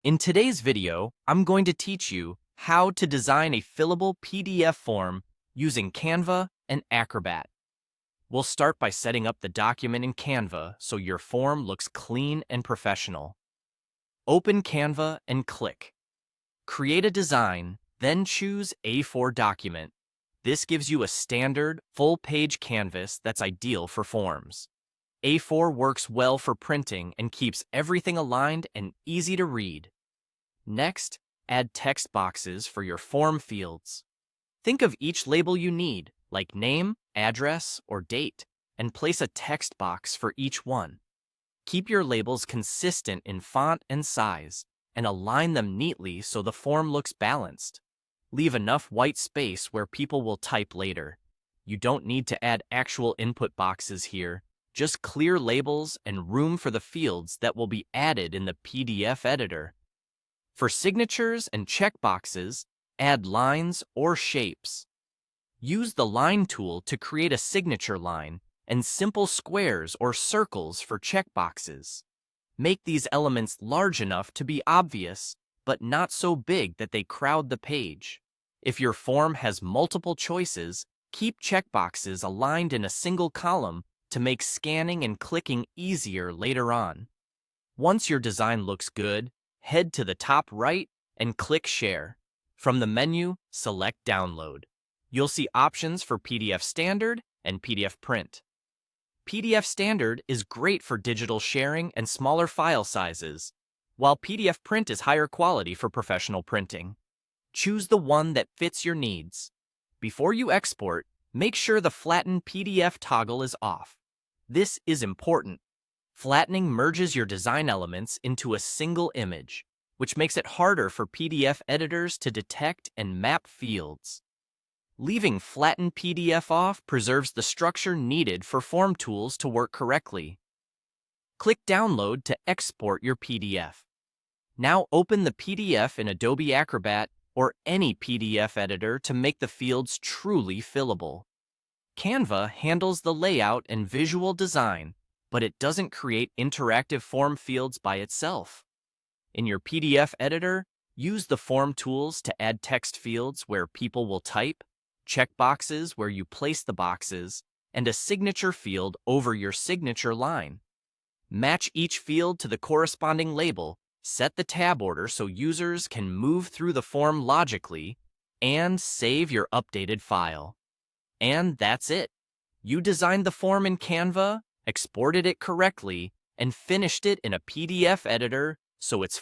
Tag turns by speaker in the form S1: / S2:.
S1: In today's video, I'm going to teach you how to design a fillable PDF form using Canva and Acrobat. We'll start by setting up the document in Canva so your form looks clean and professional. Open Canva and click Create a design, then choose A4 document. This gives you a standard, full-page canvas that's ideal for forms. A4 works well for printing and keeps everything aligned and easy to read. Next, add text boxes for your form fields. Think of each label you need, like name, address, or date, and place a text box for each one. Keep your labels consistent in font and size, and align them neatly so the form looks balanced. Leave enough white space where people will type later. You don't need to add actual input boxes here, just clear labels and room for the fields that will be added in the PDF editor. For signatures and checkboxes, add lines or shapes. Use the line tool to create a signature line and simple squares or circles for checkboxes. Make these elements large enough to be obvious, but not so big that they crowd the page. If your form has multiple choices, keep checkboxes aligned in a single column to make scanning and clicking easier later on. Once your design looks good, head to the top right and click Share. From the menu, select Download. You'll see options for PDF Standard and PDF Print. PDF Standard is great for digital sharing and smaller file sizes, while PDF Print is higher quality for professional printing. Choose the one that fits your needs. Before you export, make sure the Flatten PDF toggle is off. This is important. Flattening merges your design elements into a single image, which makes it harder for PDF editors to detect and map fields. Leaving Flatten PDF off preserves the structure needed for form tools to work correctly. Click Download to export your PDF. Now open the PDF in Adobe Acrobat or any PDF editor to make the fields truly fillable. Canva handles the layout and visual design, but it doesn't create interactive form fields by itself. In your PDF editor, use the form tools to add text fields where people will type, checkboxes where you place the boxes, and a signature field over your signature line. Match each field to the corresponding label, set the tab order so users can move through the form logically, and save your updated file. And that's it. You designed the form in Canva, exported it correctly, and finished it in a PDF editor so it's